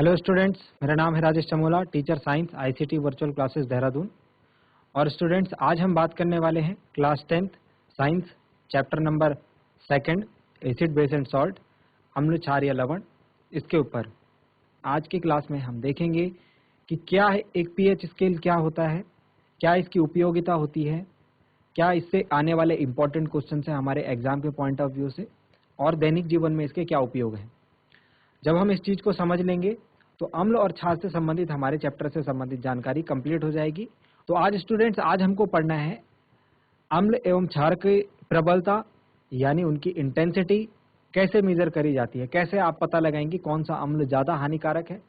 Hello students, मेरा नाम है Rajesh Chamola, teacher science ICT virtual classes Dehradun. और स्टूडेंट्स, आज हम बात करने वाले हैं class 10th science chapter number 2 acid base and salt, अम्ल क्षार या लवण, इसके ऊपर। आज की क्लास में हम देखेंगे कि क्या है एक पीएच स्केल, क्या होता है, क्या इसकी उपयोगिता होती है, क्या इससे आने वाले इंपॉर्टेंट क्वेश्चन है हमारे एग्जाम के पॉइंट ऑफ व्यू से, और दैनिक जीवन में इसके क्या उपयोग हैं। जब हम इस चीज को समझ लेंगे तो अम्ल और क्षार से संबंधित हमारे चैप्टर से संबंधित जानकारी कंप्लीट हो जाएगी। तो आज स्टूडेंट्स, आज हमको पढ़ना है अम्ल एवं क्षार की प्रबलता, यानी उनकी इंटेंसिटी कैसे मेजर करी जाती है, कैसे आप पता लगाएंगे कौन सा अम्ल ज्यादा हानिकारक है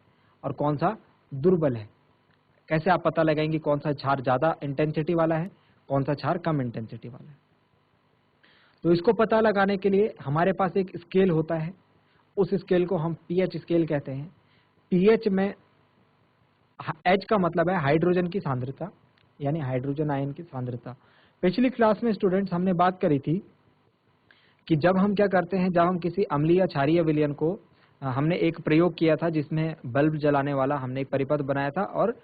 और कौन सा दुर्बल है, कैसे आप पता लगाएंगे कौन सा क्षार ज्यादा इंटेंसिटी वाला है, कौन सा क्षार कम इंटेंसिटी वाला है। तो इसको पता लगाने के लिए हमारे पास एक स्केल होता है, उस स्केल को हम पीएच स्केल कहते हैं। पीएच में एच का मतलब है हाइड्रोजन की सांद्रता, यानी हाइड्रोजन आयन की सांद्रता। पिछली क्लास में स्टूडेंट्स हमने बात करी थी कि जब हम क्या करते हैं, जब हम किसी अम्लीय या क्षारीय विलयन को हमने एक प्रयोग किया था जिसमें बल्ब जलाने वाला हमने एक परिपथ बनाया था और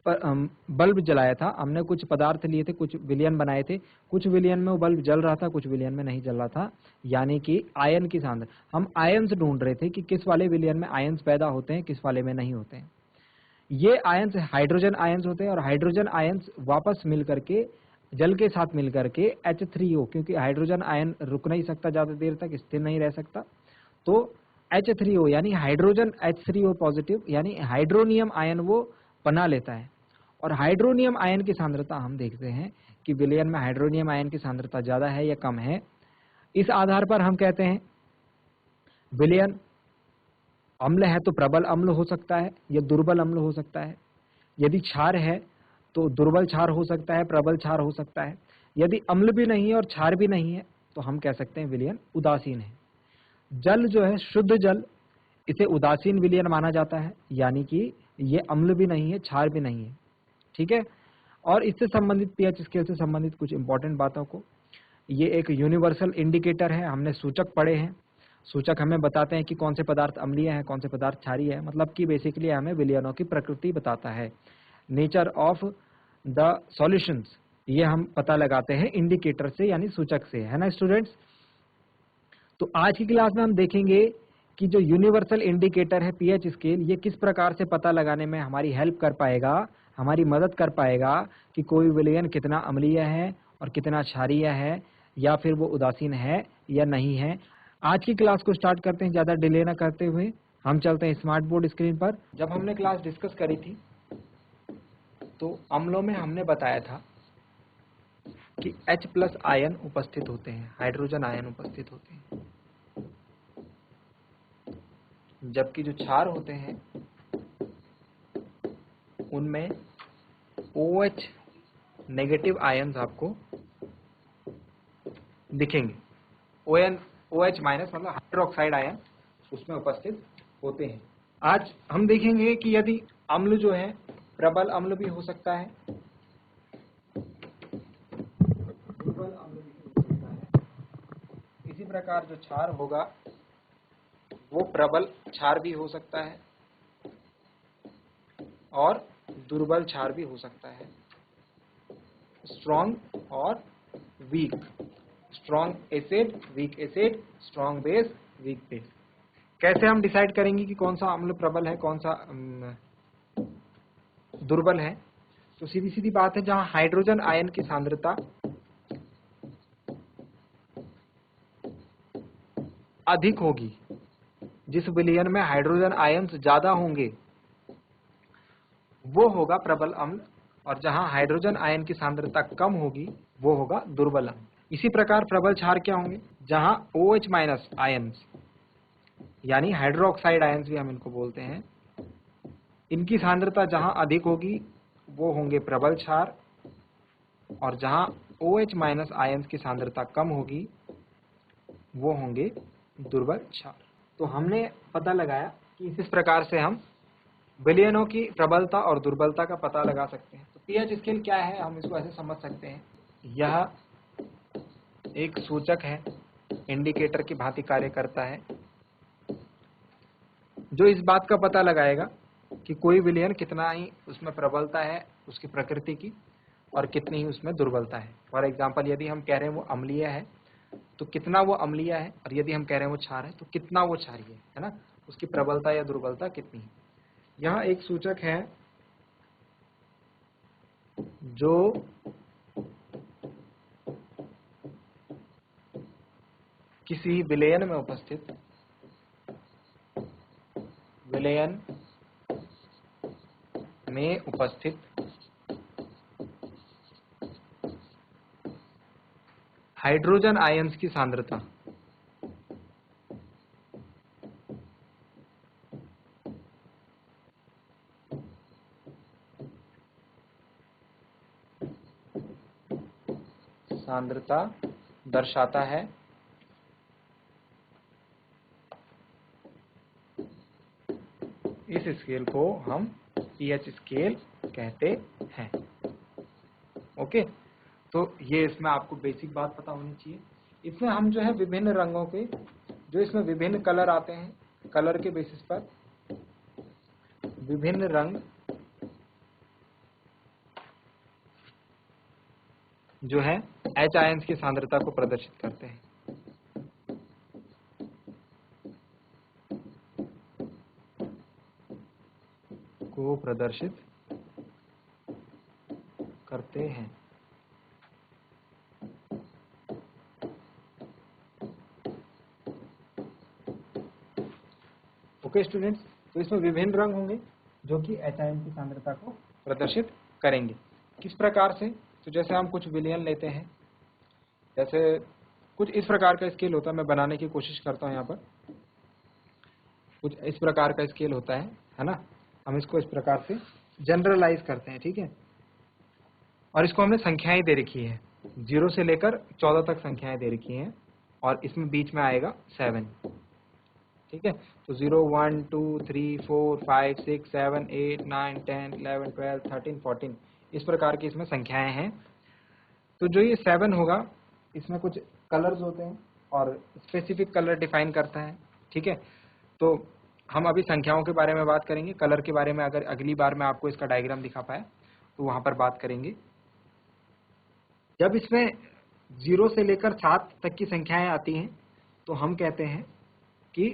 बल्ब जलाया था। हमने कुछ पदार्थ लिए थे, कुछ विलयन बनाए थे, कुछ विलयन में वो बल्ब जल रहा था, कुछ विलयन में नहीं जल रहा था, यानी कि आयन की सांद्रता। हम आयन्स ढूंढ रहे थे कि किस वाले विलयन में आयन्स पैदा होते हैं, किस वाले में नहीं होते हैं। ये आयन्स हाइड्रोजन आयन्स होते हैं और हाइड्रोजन आयन्स वापस मिल करके जल के साथ मिल करके H3O, क्योंकि हाइड्रोजन आयन रुक नहीं सकता ज्यादा देर तक, स्थिर नहीं रह सकता, तो H3O यानी हाइड्रोजन H3O पॉजिटिव यानी हाइड्रोनियम आयन वो बना लेता है। और हाइड्रोनियम आयन की सांद्रता हम देखते हैं कि विलयन में हाइड्रोनियम आयन की सांद्रता ज्यादा है या कम है। इस आधार पर हम कहते हैं विलयन अम्ल है तो प्रबल अम्ल हो सकता है या दुर्बल अम्ल हो सकता है। यदि क्षार है तो दुर्बल क्षार हो सकता है, प्रबल क्षार हो सकता है। यदि अम्ल भी नहीं है और क्षार भी नहीं है तो हम कह सकते हैं विलयन उदासीन है। जल जो है शुद्ध जल, इसे उदासीन विलयन माना जाता है, यानी कि ये अम्ल भी नहीं है, क्षार भी नहीं है। ठीक है। और इससे संबंधित पीएच स्केल से संबंधित कुछ इंपॉर्टेंट बातों को, ये एक यूनिवर्सल इंडिकेटर है। हमने सूचक पढ़े हैं, सूचक हमें बताते हैं कि कौन से पदार्थ अम्लीय है, कौन से पदार्थ क्षारीय है, मतलब कि बेसिकली हमें विलयनों की प्रकृति बताता है, नेचर ऑफ द सॉल्यूशंस, ये हम पता लगाते हैं इंडिकेटर से, यानी सूचक से, है ना स्टूडेंट्स। तो आज की क्लास में हम देखेंगे कि जो यूनिवर्सल इंडिकेटर है पीएच स्केल, ये किस प्रकार से पता लगाने में हमारी हेल्प कर पाएगा, हमारी मदद कर पाएगा कि कोई विलयन कितना अम्लीय है और कितना क्षारीय है, या फिर वो उदासीन है या नहीं है। आज की क्लास को स्टार्ट करते हैं ज्यादा डिले ना करते हुए। हम चलते हैं स्मार्ट बोर्ड स्क्रीन पर। जब हमने क्लास डिस्कस करी थी तो अम्लों में हमने बताया था कि H+ आयन उपस्थित होते हैं, हाइड्रोजन आयन उपस्थित होते हैं, जबकि जो क्षार होते हैं उनमें OH नेगेटिव आयन्स आपको दिखेंगे। OH माइनस मतलब हाइड्रोक्साइड आयन उसमें उपस्थित होते हैं। आज हम देखेंगे कि यदि अम्ल जो है प्रबल अम्ल भी हो सकता है, दुर्बल अम्ल भी हो सकता है। इसी प्रकार जो क्षार होगा वो प्रबल क्षार भी हो सकता है और दुर्बल क्षार भी हो सकता है, स्ट्रॉन्ग और weak, strong acid, weak acid, strong base, weak base. कैसे हम डिसाइड करेंगे कि कौन सा अम्ल प्रबल है, कौन सा दुर्बल है? तो सीधी सीधी बात है, जहां हाइड्रोजन आयन की सांद्रता अधिक होगी, जिस विलयन में हाइड्रोजन आयन्स ज्यादा होंगे वो होगा प्रबल अम्ल, और जहां हाइड्रोजन आयन की सांद्रता कम होगी वो होगा दुर्बल अम्ल। इसी प्रकार प्रबल क्षार क्या होंगे? जहां OH- आयन्स यानी हाइड्रोक्साइड आयन्स भी हम इनको बोलते हैं, इनकी सांद्रता जहां अधिक होगी वो होंगे प्रबल क्षार, और जहां OH- आयन्स की सांद्रता कम होगी वो होंगे दुर्बल क्षार। तो हमने पता लगाया कि इस प्रकार से हम विलयनों की प्रबलता और दुर्बलता का पता लगा सकते हैं। तो पीएच स्केल क्या है, हम इसको ऐसे समझ सकते हैं, यह एक सूचक है, इंडिकेटर की भांति कार्य करता है। जो इस बात का पता लगाएगा कि कोई विलयन कितना ही उसमें प्रबलता है उसकी प्रकृति की और कितनी ही उसमें दुर्बलता है। फॉर एग्जाम्पल यदि हम कह रहे हैं वो अम्लीय है तो कितना वो अम्लीय है, और यदि हम कह रहे हैं वो क्षार है तो कितना वो क्षारीय है ना, उसकी प्रबलता या दुर्बलता कितनी है। यहाँ एक सूचक है जो किसी विलयन में उपस्थित हाइड्रोजन आयंस की सांद्रता दर्शाता है इस स्केल को हम पीएच स्केल कहते हैं। ओके, तो ये इसमें आपको बेसिक बात पता होनी चाहिए। इसमें हम जो है विभिन्न रंगों के, जो इसमें विभिन्न कलर आते हैं, कलर के बेसिस पर विभिन्न रंग जो है एच आयंस की सांद्रता को प्रदर्शित करते हैं। ओके स्टूडेंट्स, तो इसमें विभिन्न रंग होंगे जो कि एच आयन की सांद्रता को प्रदर्शित करेंगे। किस प्रकार से? तो जैसे हम कुछ विलयन लेते हैं, जैसे कुछ इस प्रकार का स्केल होता है, मैं बनाने की कोशिश करता हूँ। यहाँ पर कुछ इस प्रकार का स्केल होता है ना, हम इसको इस प्रकार से जनरलाइज करते हैं, ठीक है। और इसको हमने संख्याएं दे रखी है, 0 से लेकर 14 तक संख्याएं दे रखी हैं, और इसमें बीच में आएगा 7, ठीक है। तो 0 1 2 3 4 5 6 7 8 9 10 11 12 13 14 इस प्रकार की इसमें संख्याएं हैं। तो जो ये 7 होगा, इसमें कुछ कलर्स होते हैं और स्पेसिफिक कलर डिफाइन करता है, ठीक है। तो हम अभी संख्याओं के बारे में बात करेंगे, कलर के बारे में अगर अगली बार मैं आपको इसका डायग्राम दिखा पाया तो वहां पर बात करेंगे। जब इसमें 0 से लेकर 7 तक की संख्याएं आती हैं तो हम कहते हैं कि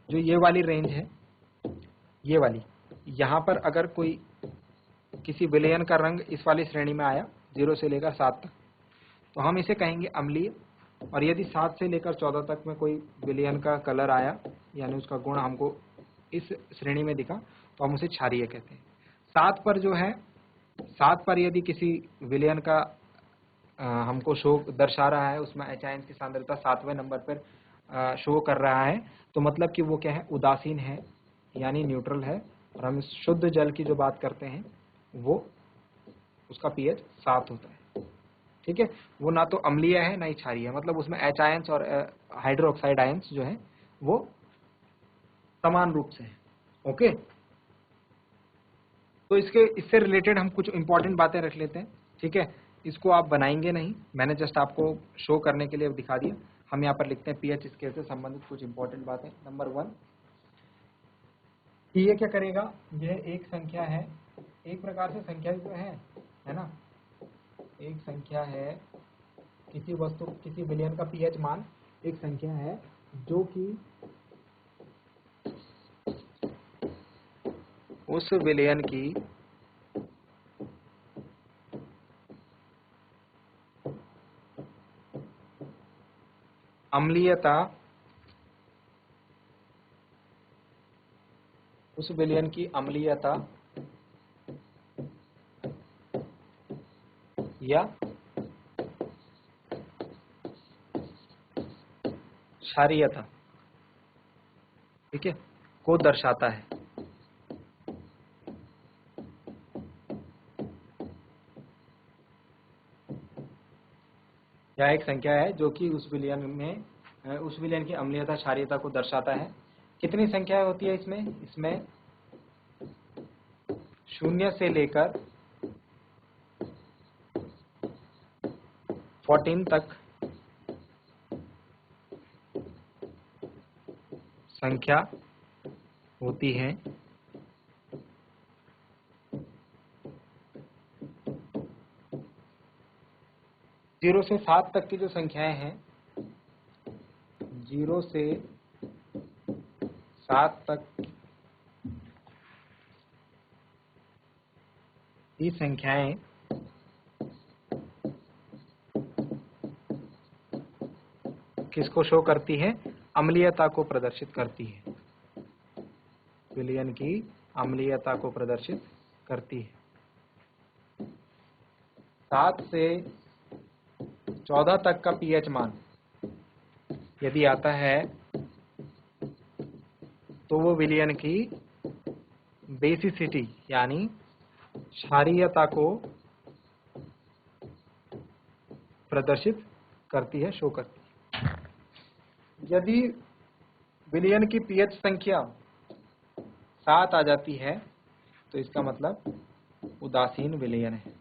जो ये वाली रेंज है, ये वाली, यहाँ पर अगर कोई किसी विलयन का रंग इस वाली श्रेणी में आया 0 से लेकर 7 तक, तो हम इसे कहेंगे अम्लीय। और यदि 7 से लेकर 14 तक में कोई विलयन का कलर आया, यानी उसका गुण हमको इस श्रेणी में दिखा, तो हम उसे क्षारीय कहते हैं। 7 पर जो है, 7 पर यदि किसी विलयन का हमको शो दर्शा रहा है, उसमें एच आयन की सांद्रता 7वें नंबर पर शो कर रहा है, तो मतलब कि वो क्या है, उदासीन है, यानी न्यूट्रल है। और हम शुद्ध जल की जो बात करते हैं वो उसका पीएच 7 होता है, ठीक है। वो ना तो अम्लीय है ना ही क्षारीय है, मतलब उसमें एच आयंस और हाइड्रोक्साइड आयंस जो है वो समान रूप से है। ओके, तो इससे रिलेटेड हम कुछ इंपॉर्टेंट बातें रख लेते हैं, ठीक है। इसको आप बनाएंगे नहीं, मैंने जस्ट आपको शो करने के लिए दिखा दिया। हम यहाँ पर लिखते हैं पीएच स्केल से संबंधित कुछ इंपॉर्टेंट बातें। नंबर 1, ये क्या करेगा, यह एक संख्या है, एक प्रकार से संख्या जो है ना, एक संख्या है, किसी वस्तु, किसी विलयन का पीएच मान एक संख्या है जो कि उस विलयन की अम्लीयता, उस विलयन की अम्लीयता या क्षारीयता, ठीक है, को दर्शाता है। यह एक संख्या है जो कि उस विलयन की अम्लीयता क्षारीयता को दर्शाता है। कितनी संख्याएं होती है इसमें? इसमें 0 से लेकर 14 तक संख्या होती है जीरो से 7 तक की जो संख्याएं हैं, 0 से 7 तक की संख्याएं किसको शो करती है? अम्लीयता को प्रदर्शित करती है, विलयन की अम्लीयता को प्रदर्शित करती है। 7 से 14 तक का पीएच मान यदि आता है तो वो विलयन की बेसिसिटी यानी क्षारीयता को प्रदर्शित करती है, शो करती है। यदि विलयन की पीएच संख्या 7 आ जाती है तो इसका मतलब उदासीन विलयन है।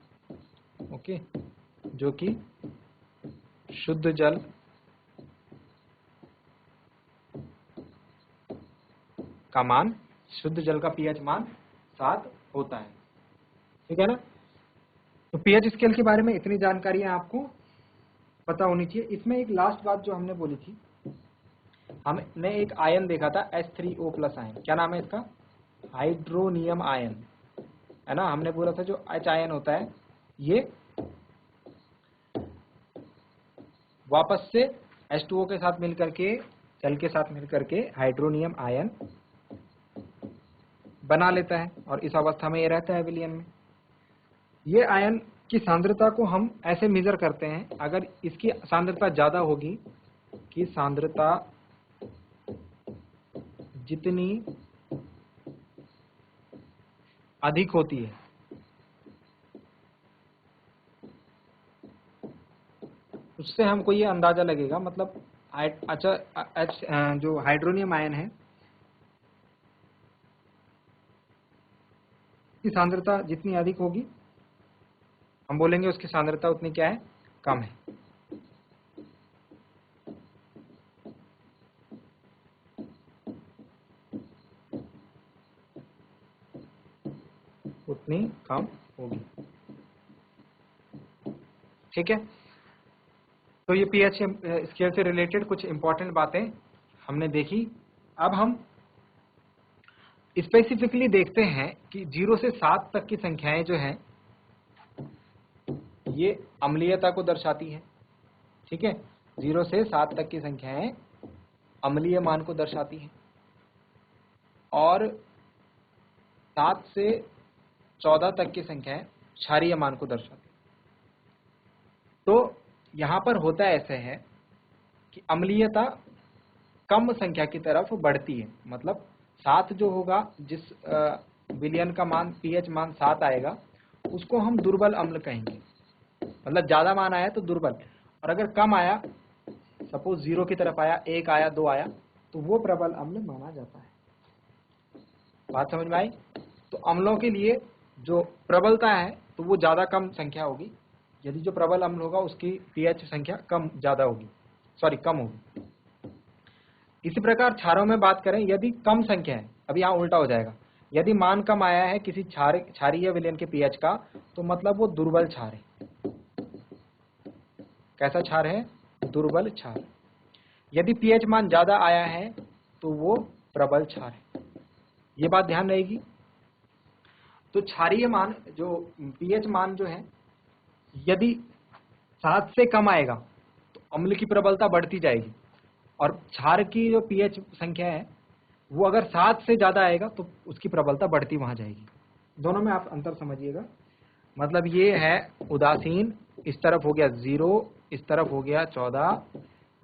ओके, जो कि शुद्ध जल का मान, शुद्ध जल का पीएच मान 7 होता है। ठीक है ना? तो पीएच स्केल के बारे में इतनी जानकारियां आपको पता होनी चाहिए। इसमें एक लास्ट बात जो हमने बोली थी, हमने एक आयन देखा था H3O+ आयन। क्या नाम है इसका? हाइड्रोनियम आयन, है ना? हमने बोला था जो H आयन होता है ये वापस से H2O के साथ मिलकर के, जल के साथ मिलकर के हाइड्रोनियम आयन बना लेता है और इस अवस्था में ये रहता है विलयन में। ये आयन की सांद्रता को हम ऐसे मेजर करते हैं, अगर इसकी सांद्रता ज्यादा होगी, कि सांद्रता जितनी अधिक होती है उससे हमको ये अंदाजा लगेगा, मतलब अच्छा जो हाइड्रोनियम आयन है की सांद्रता जितनी अधिक होगी हम बोलेंगे उसकी सांद्रता उतनी क्या है? कम है। उतनी कम होगी। ठीक है, तो ये पीएच स्केल से रिलेटेड कुछ इंपॉर्टेंट बातें हमने देखी। अब हम स्पेसिफिकली देखते हैं कि 0 से 7 तक की संख्याएं जो हैं ये अम्लीयता को दर्शाती है। ठीक है, 0 से 7 तक की संख्याएं अम्लीय मान को दर्शाती हैं और 7 से 14 तक की संख्याएं क्षारीय मान को दर्शाती हैं। तो यहां पर होता ऐसे है कि अम्लीयता कम संख्या की तरफ बढ़ती है, मतलब 7 जो होगा, जिस विलयन का मान पीएच मान 7 आएगा उसको हम दुर्बल अम्ल कहेंगे। मतलब ज्यादा मान आया तो दुर्बल, और अगर कम आया, सपोज 0 की तरफ आया, 1 आया, 2 आया, तो वो प्रबल अम्ल माना जाता है। बात समझ में आई? तो अम्लों के लिए जो प्रबलता है तो वो ज्यादा कम संख्या होगी, यदि जो प्रबल अम्ल होगा उसकी पीएच संख्या कम होगी। इसी प्रकार क्षारों में बात करें, यदि कम संख्या है, अभी यहाँ उल्टा हो जाएगा, यदि मान कम आया है किसी क्षारीय विलयन के पीएच का तो मतलब वो दुर्बल क्षार है। कैसा क्षार है? दुर्बल क्षार। यदि पीएच मान ज्यादा आया है तो वो प्रबल क्षार है। ये बात ध्यान रहेगी। तो क्षारीय मान जो पीएच मान जो है, यदि 7 से कम आएगा तो अम्ल की प्रबलता बढ़ती जाएगी, और क्षार की जो पीएच संख्या है वो अगर 7 से ज्यादा आएगा तो उसकी प्रबलता बढ़ती वहां जाएगी। दोनों में आप अंतर समझिएगा। मतलब ये है उदासीन, इस तरफ हो गया 0, इस तरफ हो गया 14,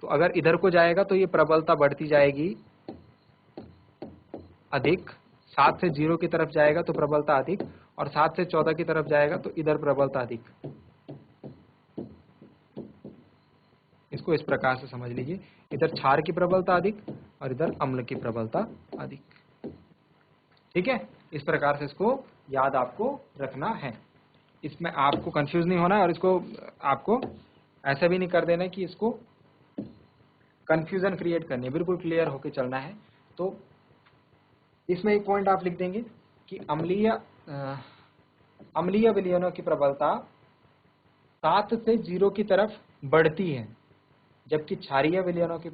तो अगर इधर को जाएगा तो ये प्रबलता बढ़ती जाएगी अधिक। 7 से 0 की तरफ जाएगा तो प्रबलता अधिक, और 7 से 14 की तरफ जाएगा तो इधर प्रबलता अधिक। इसको इस प्रकार से समझ लीजिए, इधर क्षार की प्रबलता अधिक और इधर अम्ल की प्रबलता अधिक। ठीक है, इस प्रकार से इसको याद आपको रखना है। इसमें आपको कंफ्यूज नहीं होना है, और इसको आपको ऐसा भी नहीं कर देना कि इसको कंफ्यूजन क्रिएट करनी है, बिल्कुल क्लियर होकर चलना है। तो इसमें एक पॉइंट आप लिख देंगे कि अम्लीय विलयनों की प्रबलता 7 से 0 की तरफ बढ़ती है, जबकि क्षारीय विलयनों की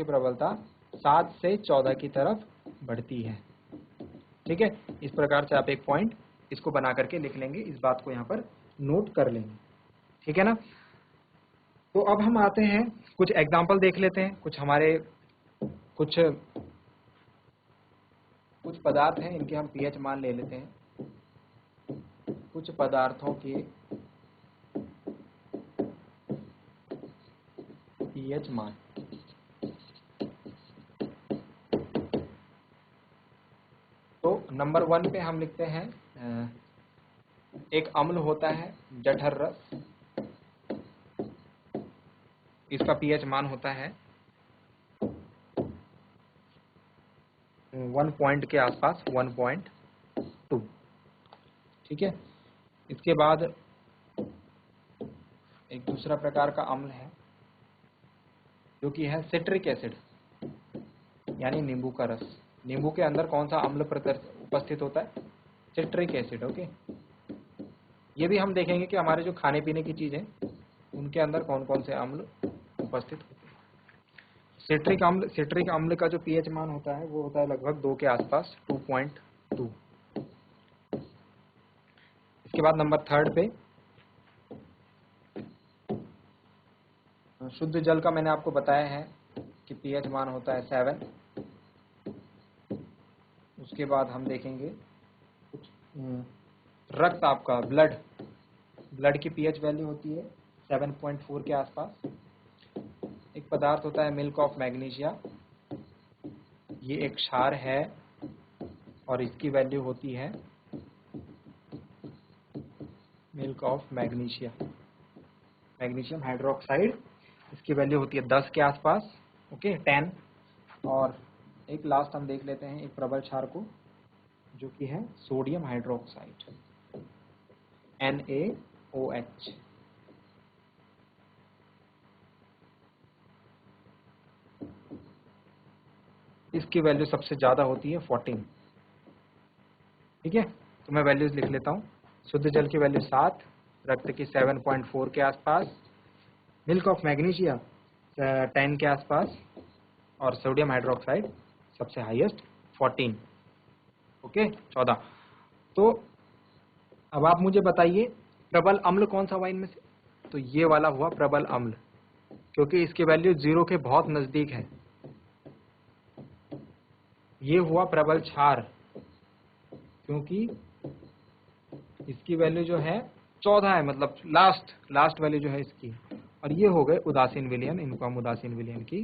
प्रबलता 7 से 14 की तरफ बढ़ती है। ठीक है, इस प्रकार से आप एक पॉइंट इसको बना करके लिख लेंगे, इस बात को यहाँ पर नोट कर लेंगे। ठीक है ना। तो अब हम आते हैं, कुछ एग्जाम्पल देख लेते हैं। कुछ हमारे कुछ पदार्थ हैं, इनके हम पीएच मान ले लेते हैं। कुछ पदार्थों के पीएच मान। तो नंबर 1 पे हम लिखते हैं एक अम्ल होता है जठर रस, इसका पीएच मान होता है 1 पॉइंट के आसपास, 1.2। ठीक है। इसके बाद एक दूसरा प्रकार का अम्ल है जो कि है सिट्रिक एसिड, यानी नींबू का रस। नींबू के अंदर कौन सा अम्ल उपस्थित होता है? Citric acid. ओके, ये भी हम देखेंगे कि हमारे जो खाने पीने की चीज है उनके अंदर कौन कौन से अम्ल उपस्थित होते हैं। सिट्रिक अम्ल का जो पीएच मान होता है वो होता है लगभग 2 के आसपास, 2.2। इसके बाद नंबर 3 पे शुद्ध जल का मैंने आपको बताया है कि पीएच मान होता है 7। उसके बाद हम देखेंगे कुछ रक्त, आपका ब्लड की पीएच वैल्यू होती है 7.4 के आसपास। एक पदार्थ होता है मिल्क ऑफ मैग्नीशिया, ये एक क्षार है और इसकी वैल्यू होती है मिल्क ऑफ मैग्नीशियम हाइड्रोक्साइड, इसकी वैल्यू होती है 10 के आसपास। ओके, 10। और एक लास्ट हम देख लेते हैं एक प्रबल क्षार को, जो कि है सोडियम हाइड्रोक्साइड, NaOH। इसकी वैल्यू सबसे ज्यादा होती है 14। ठीक है, तो मैं वैल्यूज लिख लेता हूँ। शुद्ध जल की वैल्यू 7, रक्त की 7.4 के आसपास, मिल्क ऑफ मैग्नीशिया 10 के आसपास, और सोडियम हाइड्रोक्साइड सबसे हाईएस्ट 14। ओके, 14। तो अब आप मुझे बताइए प्रबल अम्ल कौन सा हुआ इनमें से? तो ये वाला हुआ प्रबल अम्ल, क्योंकि इसकी वैल्यू 0 के बहुत नजदीक है। ये हुआ प्रबल क्षार, क्योंकि इसकी वैल्यू जो है 14 है, मतलब लास्ट वैल्यू जो है इसकी। और ये हो गए उदासीन विलयन, इनको हम उदासीन विलयन की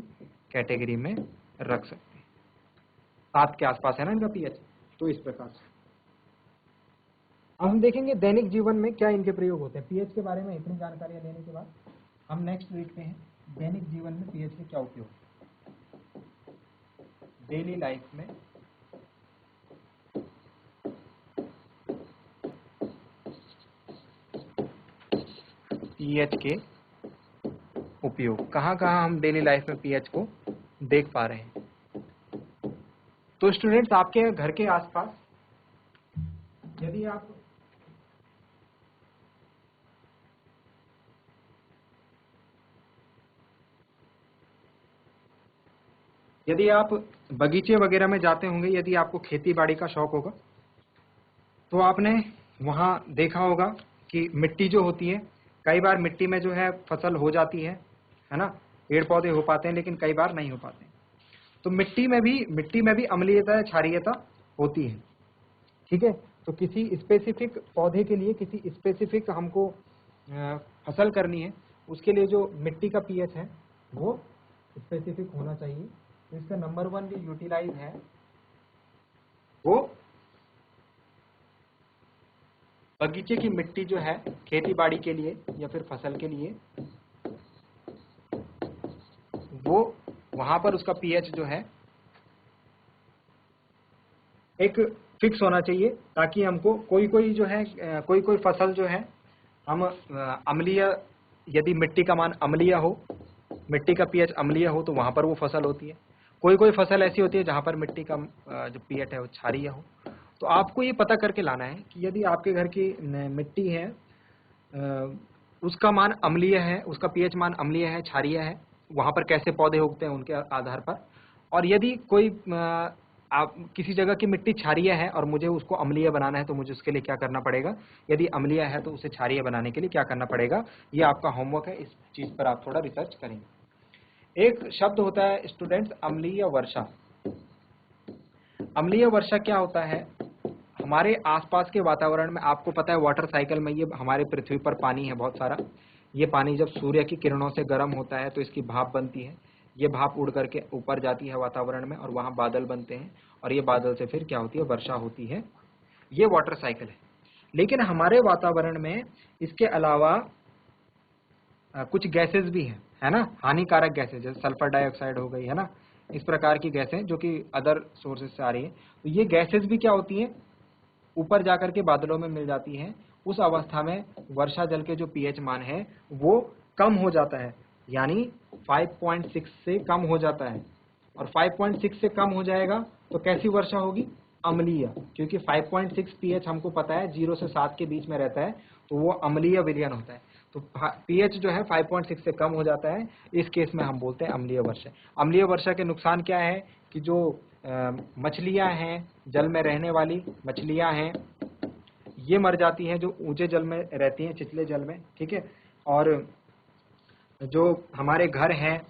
कैटेगरी में रख सकते हैं। 7 के आसपास है ना इनका पीएच। तो इस प्रकार से अब हम देखेंगे दैनिक जीवन में क्या इनके प्रयोग होते हैं। पीएच के बारे में इतनी जानकारियां लेने के बाद हम नेक्स्ट देखते हैं दैनिक जीवन में पीएच के क्या उपयोग, डेली लाइफ में पीएच के उपयोग। कहाँ कहाँ हम डेली लाइफ में पीएच को देख पा रहे हैं? तो स्टूडेंट्स, आपके घर के आसपास यदि आप बगीचे वगैरह में जाते होंगे, यदि आपको खेती बाड़ी का शौक होगा, तो आपने वहाँ देखा होगा कि मिट्टी जो होती है, कई बार मिट्टी में जो है फसल हो जाती है ना, पेड़ पौधे हो पाते हैं, लेकिन कई बार नहीं हो पाते। तो मिट्टी में भी अम्लीयता या क्षारीयता होती है। ठीक है, तो किसी स्पेसिफिक पौधे के लिए किसी स्पेसिफिक हमको फसल करनी है, उसके लिए जो मिट्टी का पीएच है वो स्पेसिफिक होना चाहिए। तो इसका नंबर 1 जो यूटिलाइज है वो बगीचे की मिट्टी जो है खेती बाड़ी के लिए या फिर फसल के लिए, वो वहां पर उसका पीएच जो है एक फिक्स होना चाहिए, ताकि हमको कोई फसल जो है हम अम्लीय, यदि मिट्टी का मान अम्लीय हो मिट्टी का पीएच अम्लीय हो तो वहाँ पर वो फसल होती है। कोई कोई फसल ऐसी होती है जहाँ पर मिट्टी का जो पीएच है वो क्षारीय हो। तो आपको ये पता करके लाना है कि यदि आपके घर की मिट्टी है उसका मान अम्लीय है, उसका पीएच मान अम्लीय है, क्षारीय है, वहाँ पर कैसे पौधे उगते हैं उनके आधार पर। और यदि कोई आप किसी जगह की मिट्टी क्षारीय है और मुझे उसको अम्लीय बनाना है तो मुझे उसके लिए क्या करना पड़ेगा, यदि अम्लीय है तो उसे क्षारीय बनाने के लिए क्या करना पड़ेगा, ये आपका होमवर्क है। इस चीज़ पर आप थोड़ा रिसर्च करेंगे। एक शब्द होता है स्टूडेंट्स अम्लीय वर्षा। अम्लीय वर्षा क्या होता है, हमारे आसपास के वातावरण में, आपको पता है वाटर साइकिल में ये हमारे पृथ्वी पर पानी है बहुत सारा, ये पानी जब सूर्य की किरणों से गर्म होता है तो इसकी भाप बनती है, ये भाप उड़ करके ऊपर जाती है वातावरण में और वहाँ बादल बनते हैं और ये बादल से फिर क्या होती है, वर्षा होती है। ये वाटर साइकिल है। लेकिन हमारे वातावरण में इसके अलावा कुछ गैसेस भी हैं, है ना, हानिकारक गैसेस, जैसे सल्फर डाइऑक्साइड हो गई, है ना, इस प्रकार की गैसें जो कि अदर सोर्सेज से आ रही है। तो ये गैसेस भी क्या होती हैं, ऊपर जाकर के बादलों में मिल जाती हैं। उस अवस्था में वर्षा जल के जो पीएच मान है वो कम हो जाता है, यानी 5.6 से कम हो जाता है। और 5.6 से कम हो जाएगा तो कैसी वर्षा होगी, अम्लीय, क्योंकि 5.6 पीएच हमको पता है 0 से 7 के बीच में रहता है, तो वो अम्लीय विलयन होता है। तो पीएच जो है 5.6 से कम हो जाता है, इस केस में हम बोलते हैं अम्लीय वर्षा। अम्लीय वर्षा के नुकसान क्या है कि जो मछलियां हैं, जल में रहने वाली मछलियां हैं, ये मर जाती हैं, जो ऊंचे जल में रहती हैं, छिछले जल में, ठीक है। और जो हमारे घर हैं,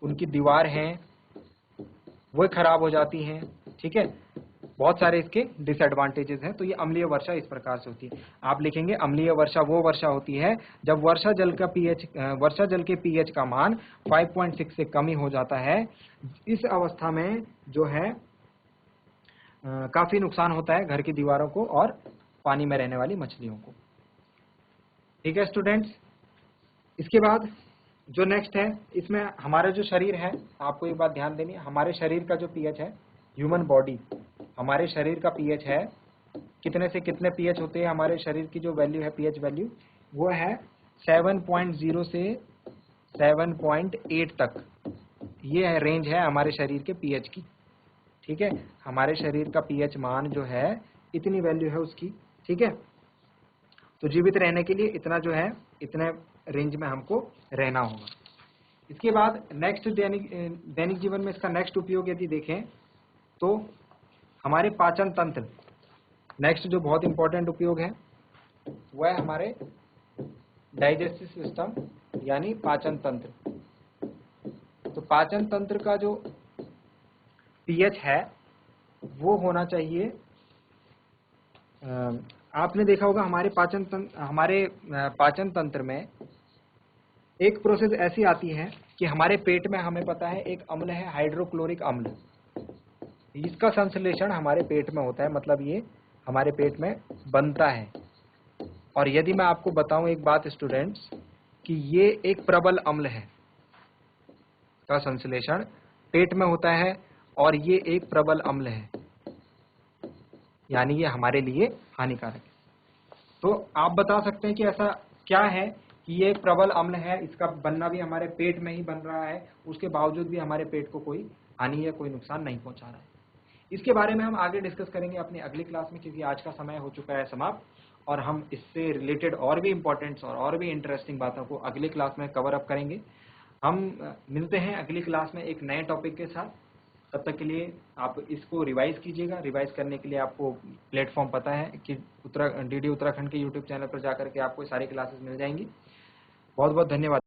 उनकी दीवार हैं, वो खराब हो जाती हैं, ठीक है। बहुत सारे इसके डिसएडवांटेजेस हैं। तो ये अम्लीय वर्षा इस प्रकार से होती है। आप लिखेंगे अम्लीय वर्षा वो वर्षा होती है जब वर्षा जल के पीएच का मान 5.6 से कम ही हो जाता है। इस अवस्था में जो है काफी नुकसान होता है घर की दीवारों को और पानी में रहने वाली मछलियों को। ठीक है स्टूडेंट्स, इसके बाद जो नेक्स्ट है, इसमें हमारा जो शरीर है, आपको एक बात ध्यान देनी है, हमारे शरीर का जो पीएच है, ह्यूमन बॉडी, हमारे शरीर का पीएच है, कितने से कितने पीएच होते हैं हमारे शरीर की जो वैल्यू है, पीएच वैल्यू, वो है 7.0 से 7.8 तक। ये है रेंज है हमारे शरीर के पीएच की, ठीक है। हमारे शरीर का पीएच मान जो है इतनी वैल्यू है उसकी, ठीक है। तो जीवित रहने के लिए इतना जो है, इतने रेंज में हमको रहना होगा। इसके बाद नेक्स्ट दैनिक जीवन में इसका नेक्स्ट उपयोग यदि देखें तो हमारे पाचन तंत्र, नेक्स्ट जो बहुत इंपॉर्टेंट उपयोग है वह है हमारे डाइजेस्टिव सिस्टम, यानी पाचन तंत्र। तो पाचन तंत्र का जो पीएच है वो होना चाहिए, आपने देखा होगा हमारे पाचन तंत्र में एक प्रोसेस ऐसी आती है कि हमारे पेट में, हमें पता है, एक अम्ल है हाइड्रोक्लोरिक अम्ल। इसका संश्लेषण हमारे पेट में होता है, मतलब ये हमारे पेट में बनता है। और यदि मैं आपको बताऊं एक बात स्टूडेंट्स, कि ये एक प्रबल अम्ल है, का संश्लेषण पेट में होता है और ये एक प्रबल अम्ल है, यानी ये हमारे लिए हानिकारक है। तो आप बता सकते हैं कि ऐसा क्या है कि ये एक प्रबल अम्ल है, इसका बनना भी हमारे पेट में ही बन रहा है, उसके बावजूद भी हमारे पेट को कोई हानि या कोई नुकसान नहीं पहुंचा रहा है। इसके बारे में हम आगे डिस्कस करेंगे अपनी अगली क्लास में, क्योंकि आज का समय हो चुका है समाप्त, और हम इससे रिलेटेड और भी इम्पोर्टेंट और भी इंटरेस्टिंग बातों को अगली क्लास में कवर अप करेंगे। हम मिलते हैं अगली क्लास में एक नए टॉपिक के साथ। तब तक के लिए आप इसको रिवाइज कीजिएगा। रिवाइज करने के लिए आपको प्लेटफॉर्म पता है कि डीडी उत्तराखंड के यूट्यूब चैनल पर जाकर के आपको सारी क्लासेस मिल जाएंगी। बहुत बहुत धन्यवाद।